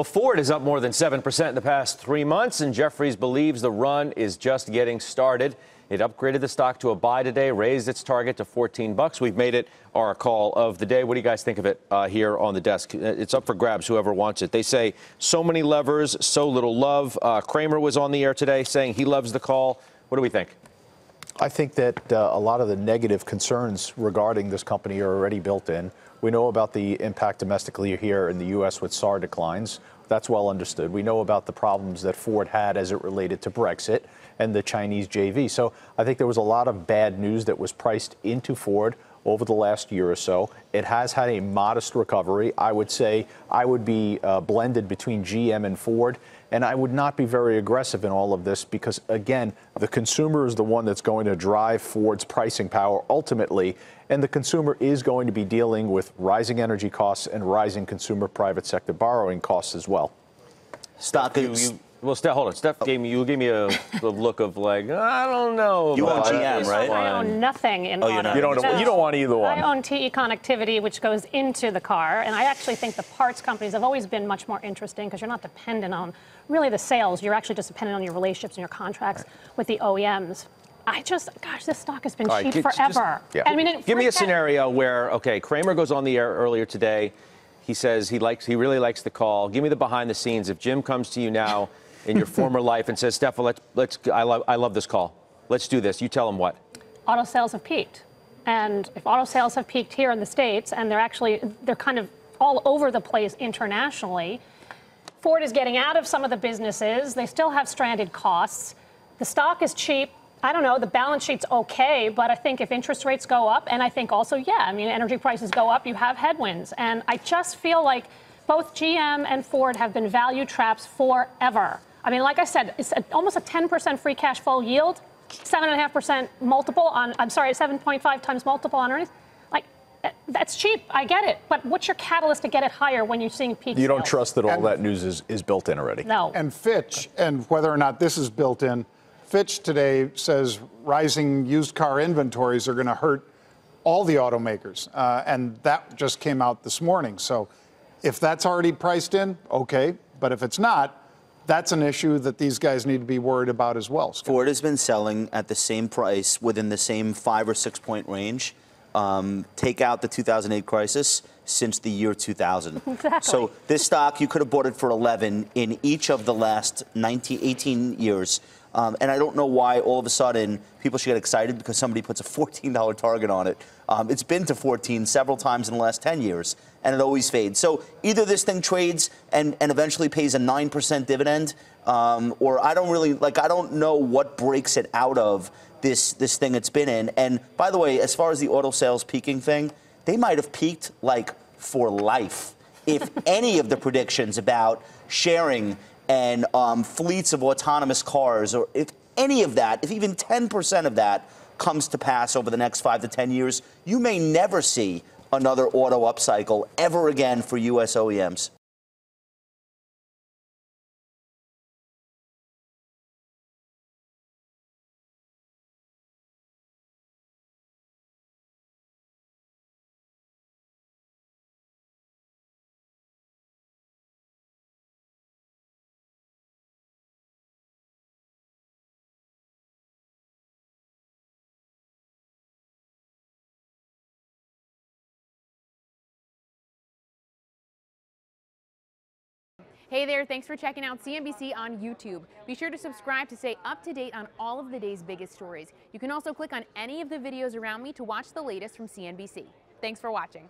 Well, Ford is up more than 7% in the past 3 months, and Jefferies believes the run is just getting started. It upgraded the stock to a buy today, raised its target to $14. We've made it our call of the day. What do you guys think of it here on the desk? It's up for grabs, whoever wants it. They say so many levers, so little love. Cramer was on the air today saying he loves the call. What do we think? I think that a lot of the negative concerns regarding this company are already built in. We know about the impact domestically here in the U.S. with SAR declines. That's well understood. We know about the problems that Ford had as it related to Brexit and the Chinese JV. So I think there was a lot of bad news that was priced into Ford over the last year or so. It has had a modest recovery. I would say I would be blended between GM and Ford, and I would not be very aggressive in all of this because, again, the consumer is the one that's going to drive Ford's pricing power ultimately, and the consumer is going to be dealing with rising energy costs and rising consumer private sector borrowing costs as well. Stock Well, hold on. Steph gave me a look of like, I don't know. You own GM, right? I own nothing in auto. You don't want either one. I own TE Connectivity, which goes into the car, and I actually think the parts companies have always been much more interesting because you're not dependent on really the sales. You're actually just dependent on your relationships and your contracts with the OEMs. Gosh, this stock has been cheap forever. I mean, give me a scenario where, okay, Cramer goes on the air earlier today. He says he really likes the call. Give me the behind the scenes. If Jim comes to you now in your former life and says, Steph, I love this call. Let's do this. You tell him what? Auto sales have peaked. And if auto sales have peaked here in the States, and they're kind of all over the place internationally, Ford is getting out of some of the businesses. They still have stranded costs. The stock is cheap. I don't know, the balance sheet's okay, but I think if interest rates go up, and I think also, energy prices go up, you have headwinds. And I just feel like both GM and Ford have been value traps forever. I mean, like I said, it's almost a 10% free cash flow yield, 7.5% multiple on, 7.5 times multiple on earnings. Like, that's cheap, I get it. But what's your catalyst to get it higher when you're seeing peak You don't sales? trust that all that news is built in already? No. And Fitch, and whether or not this is built in, Fitch today says rising used car inventories are going to hurt all the automakers. And that just came out this morning. So if that's already priced in, okay. But if it's not, that's an issue that these guys need to be worried about as well. Scott. Ford has been selling at the same price within the same 5 or 6 point range. Take out the 2008 crisis since the year 2000. Exactly. So this stock, you could have bought it for 11 in each of the last 18 years. And I don't know why all of a sudden people should get excited because somebody puts a $14 target on it. It's been to 14 several times in the last 10 years, and it always fades. So either this thing trades and eventually pays a 9% dividend, or I don't know what breaks it out of this thing it's been in. And by the way, as far as the auto sales peaking thing, they might have peaked like for life if any of the predictions about sharing and fleets of autonomous cars, or if any of that, if even 10% of that comes to pass over the next 5 to 10 years, you may never see another auto upcycle ever again for U.S. OEMs. Hey there, thanks for checking out CNBC on YouTube. Be sure to subscribe to stay up to date on all of the day's biggest stories. You can also click on any of the videos around me to watch the latest from CNBC. Thanks for watching.